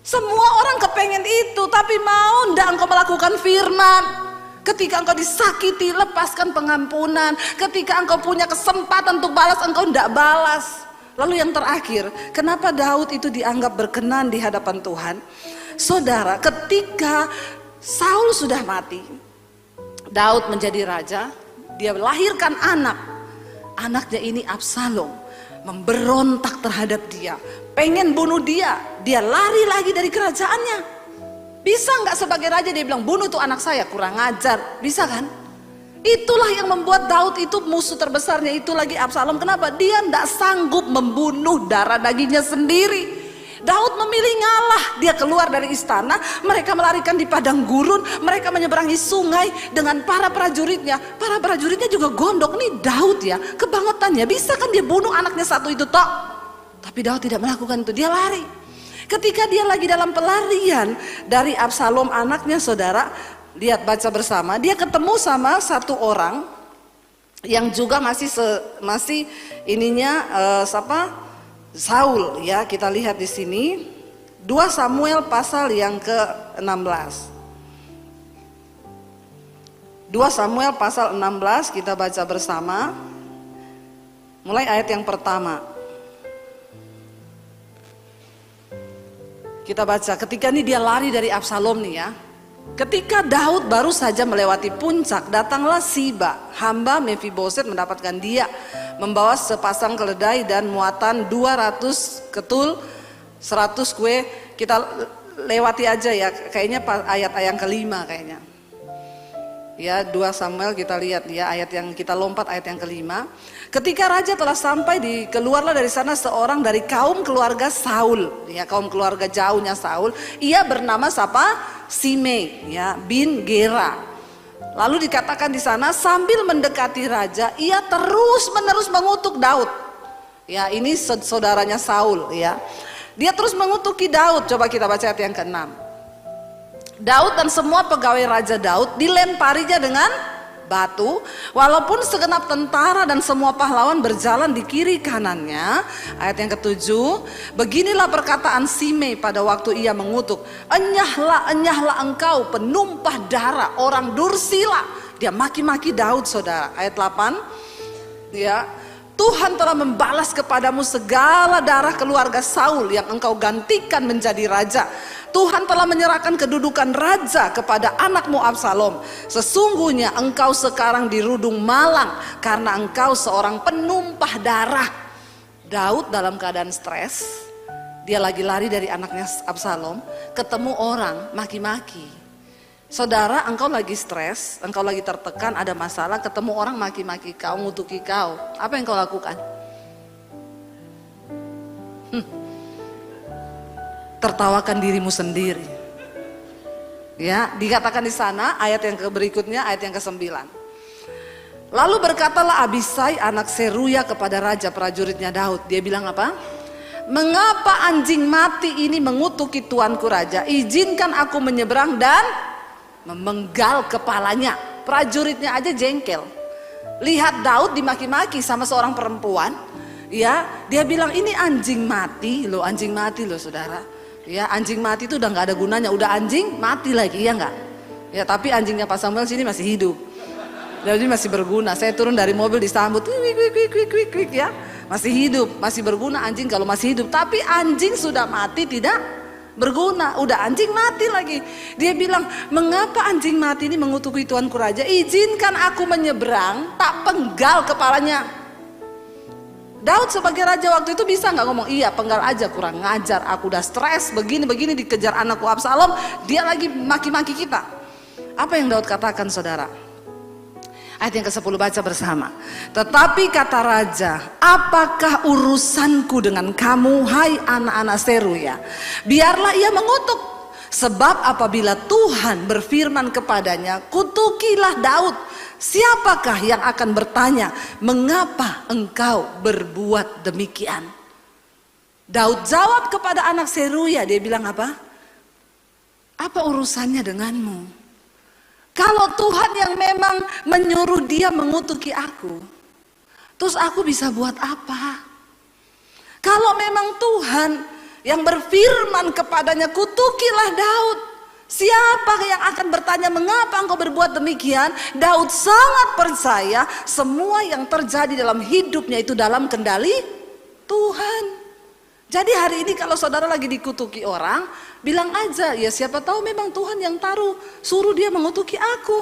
Semua orang kepengen itu, tapi mau ndak engkau melakukan firman? Ketika engkau disakiti, lepaskan pengampunan. Ketika engkau punya kesempatan untuk balas, engkau ndak balas. Lalu yang terakhir, kenapa Daud itu dianggap berkenan di hadapan Tuhan? Saudara, ketika Saul sudah mati, Daud menjadi raja, dia melahirkan anak. Anaknya ini Absalom, memberontak terhadap dia, pengen bunuh dia. Dia lari lagi dari kerajaannya. Bisa nggak sebagai raja dia bilang bunuh tuh anak saya, kurang ajar, bisa kan? Itulah yang membuat Daud itu musuh terbesarnya itu lagi Absalom. Kenapa? Dia nggak sanggup membunuh darah dagingnya sendiri. Daud memilih ngalah, dia keluar dari istana, mereka melarikan di padang gurun, mereka menyeberangi sungai dengan para prajuritnya. Para prajuritnya juga gondok, nih Daud ya, kebangetannya, bisa kan dia bunuh anaknya satu itu tok. Tapi Daud tidak melakukan itu, dia lari. Ketika dia lagi dalam pelarian dari Absalom anaknya saudara, lihat baca bersama, dia ketemu sama satu orang yang juga masih Saul ya, kita lihat di sini 2 Samuel pasal yang ke-16. 2 Samuel pasal 16 kita baca bersama. Mulai ayat yang pertama. Kita baca, ketika ini dia lari dari Absalom nih ya. Ketika Daud baru saja melewati puncak, datanglah Siba, hamba Mefiboset mendapatkan dia, membawa sepasang keledai dan muatan 200 ketul, 100 kue. Kita lewati aja ya, kayaknya ayat yang kelima kayaknya. Ya 2 Samuel kita lihat ya, ayat yang kita lompat ayat yang kelima. Ketika raja telah sampai, keluarlah dari sana seorang dari kaum keluarga Saul, ya kaum keluarga jauhnya Saul. Ia bernama siapa? Simei, ya bin Gera. Lalu dikatakan di sana sambil mendekati raja, ia terus-menerus mengutuk Daud. Ya ini saudaranya Saul, ya. Dia terus mengutuki Daud. Coba kita baca ayat yang ke-6. Daud dan semua pegawai raja Daud dilemparinya dengan batu, walaupun segenap tentara dan semua pahlawan berjalan di kiri kanannya. Ayat yang ketujuh, beginilah perkataan Simei pada waktu ia mengutuk, enyahlah, enyahlah engkau penumpah darah orang Dursila. Dia maki-maki Daud, saudara. Ayat 8, ya, Tuhan telah membalas kepadamu segala darah keluarga Saul yang engkau gantikan menjadi raja. Tuhan telah menyerahkan kedudukan raja kepada anakmu Absalom. Sesungguhnya engkau sekarang dirudung malang karena engkau seorang penumpah darah. Daud dalam keadaan stres, dia lagi lari dari anaknya Absalom, ketemu orang maki-maki. Saudara, engkau lagi stres, engkau lagi tertekan, ada masalah, ketemu orang maki-maki kau, ngutuki kau. Apa yang kau lakukan? Tertawakan dirimu sendiri. Ya, dikatakan di sana ayat yang berikutnya, ayat yang ke-9. Lalu berkatalah Abisai anak Seruya kepada raja prajuritnya Daud. Dia bilang apa? Mengapa anjing mati ini mengutuki tuanku raja? Izinkan aku menyeberang dan memenggal kepalanya. Prajuritnya aja jengkel. Lihat Daud dimaki-maki sama seorang perempuan, ya, dia bilang ini anjing mati loh, anjing mati loh, saudara. Ya, anjing mati itu udah nggak ada gunanya, udah anjing mati lagi, ya nggak? Ya, tapi anjingnya Pak Samuel sini masih hidup. Jadi masih berguna. Saya turun dari mobil disambut, wik, ya, masih hidup, masih berguna anjing kalau masih hidup. Tapi anjing sudah mati tidak berguna, udah anjing mati lagi. Dia bilang, mengapa anjing mati ini mengutuki tuanku raja? Izinkan aku menyeberang, tak penggal kepalanya. Daud sebagai raja waktu itu bisa nggak ngomong, iya penggal aja, kurang ngajar, aku udah stres begini dikejar anakku Absalom, dia lagi maki-maki kita. Apa yang Daud katakan, saudara? Ayat yang ke-10 baca bersama. Tetapi kata raja, apakah urusanku dengan kamu, hai anak-anak Seruya? Biarlah ia mengutuk. Sebab apabila Tuhan berfirman kepadanya, kutukilah Daud, siapakah yang akan bertanya, mengapa engkau berbuat demikian? Daud jawab kepada anak Seruya, dia bilang apa? Apa urusannya denganmu? Kalau Tuhan yang memang menyuruh dia mengutuki aku, terus aku bisa buat apa? Kalau memang Tuhan yang berfirman kepadanya, kutukilah Daud, siapa yang akan bertanya mengapa engkau berbuat demikian? Daud sangat percaya semua yang terjadi dalam hidupnya itu dalam kendali Tuhan. Jadi hari ini kalau saudara lagi dikutuki orang, bilang aja, ya siapa tahu memang Tuhan yang suruh dia mengutuki aku.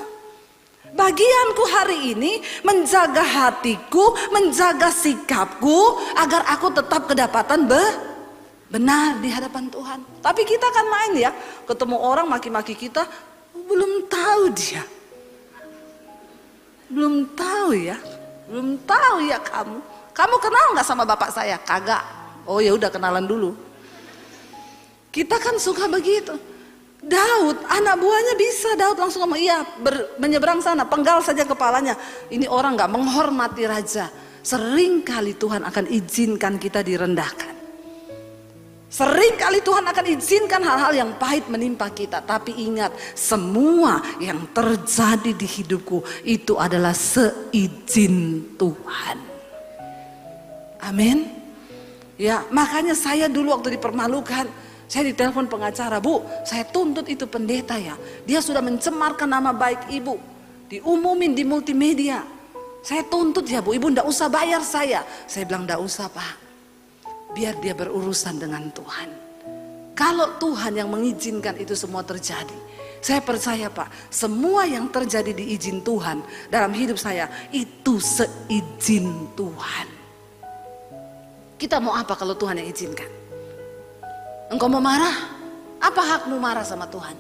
Bagianku hari ini menjaga hatiku, menjaga sikapku, agar aku tetap kedapatan benar di hadapan Tuhan. Tapi kita kan main ya, ketemu orang maki-maki kita, belum tahu dia. Belum tahu ya kamu. Kamu kenal nggak sama bapak saya? Kagak. Oh ya udah, kenalan dulu. Kita kan suka begitu. Daud, anak buahnya bisa. Daud langsung ngomong, iya menyeberang sana, penggal saja kepalanya. Ini orang gak menghormati raja. Sering kali Tuhan akan izinkan kita direndahkan. Sering kali Tuhan akan izinkan hal-hal yang pahit menimpa kita. Tapi ingat, semua yang terjadi di hidupku itu adalah seizin Tuhan. Amin. Ya, makanya saya dulu waktu dipermalukan, saya ditelepon pengacara, Bu, saya tuntut itu pendeta ya. Dia sudah mencemarkan nama baik ibu, diumumin di multimedia. Saya tuntut ya Bu, ibu ndak usah bayar saya. Saya bilang ndak usah Pak, biar dia berurusan dengan Tuhan. Kalau Tuhan yang mengizinkan itu semua terjadi, saya percaya Pak, semua yang terjadi di izin Tuhan dalam hidup saya itu seizin Tuhan. Kita mau apa kalau Tuhan yang izinkan? Engkau mau marah? Apa hakmu marah sama Tuhan?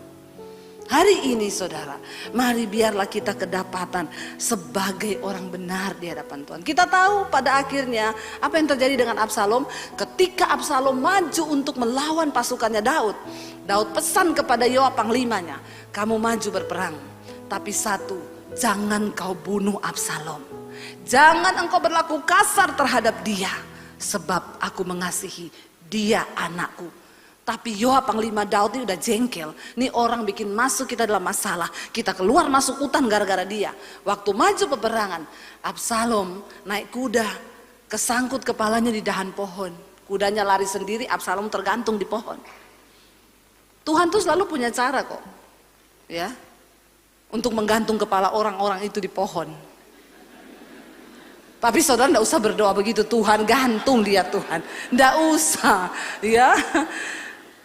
Hari ini saudara, mari biarlah kita kedapatan sebagai orang benar di hadapan Tuhan. Kita tahu pada akhirnya apa yang terjadi dengan Absalom. Ketika Absalom maju untuk melawan pasukannya Daud, Daud pesan kepada Yoab panglimanya, kamu maju berperang, tapi satu, jangan kau bunuh Absalom. Jangan engkau berlaku kasar terhadap dia. Sebab aku mengasihi dia anakku. Tapi Yoab panglima Daud ini udah jengkel. Nih orang bikin masuk kita dalam masalah. Kita keluar masuk hutan gara-gara dia. Waktu maju peperangan, Absalom naik kuda, kesangkut kepalanya di dahan pohon. Kudanya lari sendiri, Absalom tergantung di pohon. Tuhan tuh selalu punya cara kok, ya, untuk menggantung kepala orang-orang itu di pohon. Tapi saudara enggak usah berdoa begitu, Tuhan gantung dia Tuhan. Enggak usah, ya.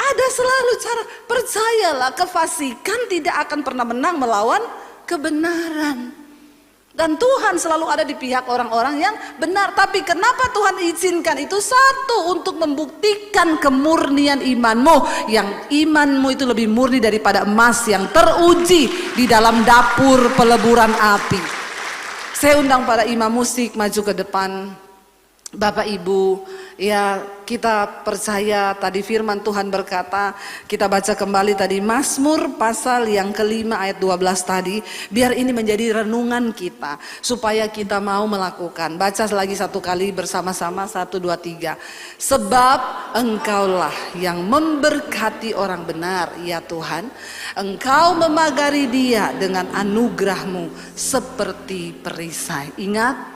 Ada selalu cara, percayalah kefasikan tidak akan pernah menang melawan kebenaran. Dan Tuhan selalu ada di pihak orang-orang yang benar. Tapi kenapa Tuhan izinkan itu? Satu, untuk membuktikan kemurnian imanmu. Yang imanmu itu lebih murni daripada emas yang teruji di dalam dapur peleburan api. Saya undang para imam musik maju ke depan. Bapak Ibu, ya kita percaya tadi firman Tuhan berkata, kita baca kembali tadi Mazmur pasal yang kelima ayat 12 tadi, biar ini menjadi renungan kita supaya kita mau melakukan. Baca lagi satu kali bersama-sama, 1, 2, 3. Sebab Engkaulah yang memberkati orang benar, ya Tuhan. Engkau memagari dia dengan anugerah-Mu seperti perisai. Ingat,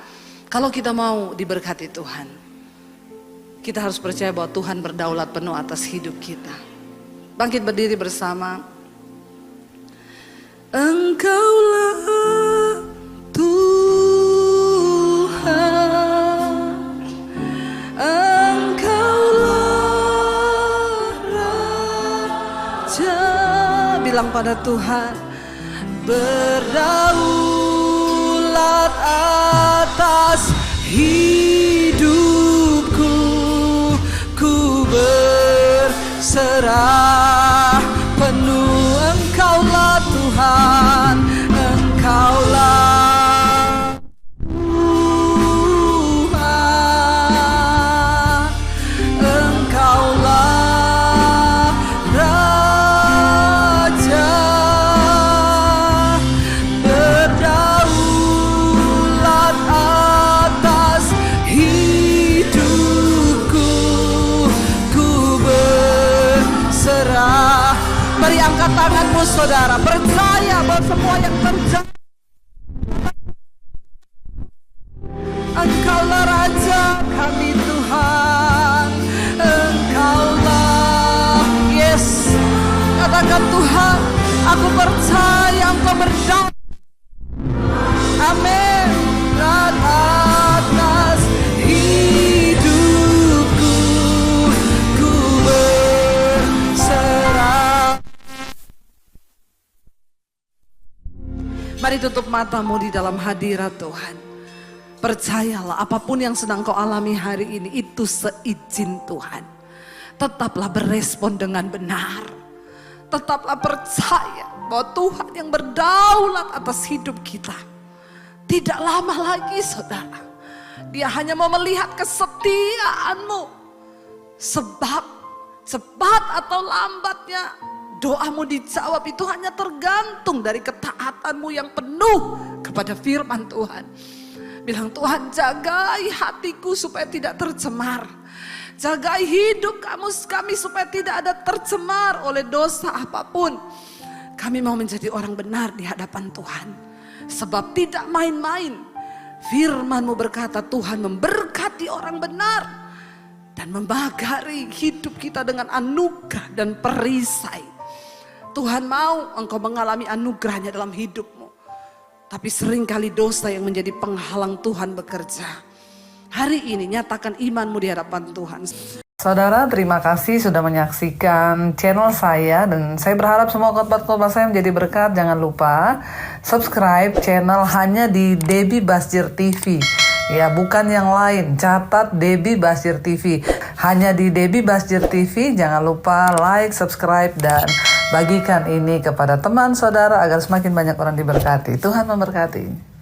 kalau kita mau diberkati Tuhan, kita harus percaya bahwa Tuhan berdaulat penuh atas hidup kita. Bangkit berdiri bersama. Engkaulah Tuhan, Engkaulah Raja. Bilang pada Tuhan, berdaulat atas hidupku, ku berserah penuh. Engkaulah Tuhan, Engkaulah Tuhan, Engkaulah Raja. Mari angkat tanganmu saudara, percaya bahwa semua yang terjadi, Engkaulah Raja kami Tuhan, Engkaulah, yes, katakan Tuhan, aku percaya Engkau berdaulat, amin, atas hidupku, ku berserah. Mari tutup matamu di dalam hadirat Tuhan. Percayalah apapun yang sedang kau alami hari ini itu seizin Tuhan. Tetaplah berespon dengan benar. Tetaplah percaya bahwa Tuhan yang berdaulat atas hidup kita. Tidak lama lagi saudara, Dia hanya mau melihat kesetiaanmu. Sebab cepat atau lambatnya doamu dijawab itu hanya tergantung dari ketaatanmu yang penuh kepada firman Tuhan. Bilang, Tuhan jagai hatiku supaya tidak tercemar. Jagai hidup kami supaya tidak ada tercemar oleh dosa apapun. Kami mau menjadi orang benar di hadapan Tuhan. Sebab tidak main-main. Firman-Mu berkata Tuhan memberkati orang benar. Dan membagari hidup kita dengan anugerah dan perisai. Tuhan mau engkau mengalami anugerahnya dalam hidupmu. Tapi seringkali dosa yang menjadi penghalang Tuhan bekerja. Hari ini nyatakan imanmu di hadapan Tuhan. Saudara, terima kasih sudah menyaksikan channel saya. Dan saya berharap semua khotbah-khotbah saya menjadi berkat. Jangan lupa subscribe channel hanya di Debbie Basjir TV. Ya, bukan yang lain. Catat Debbie Basjir TV. Hanya di Debbie Basjir TV. Jangan lupa like, subscribe, dan bagikan ini kepada teman saudara agar semakin banyak orang diberkati. Tuhan memberkati.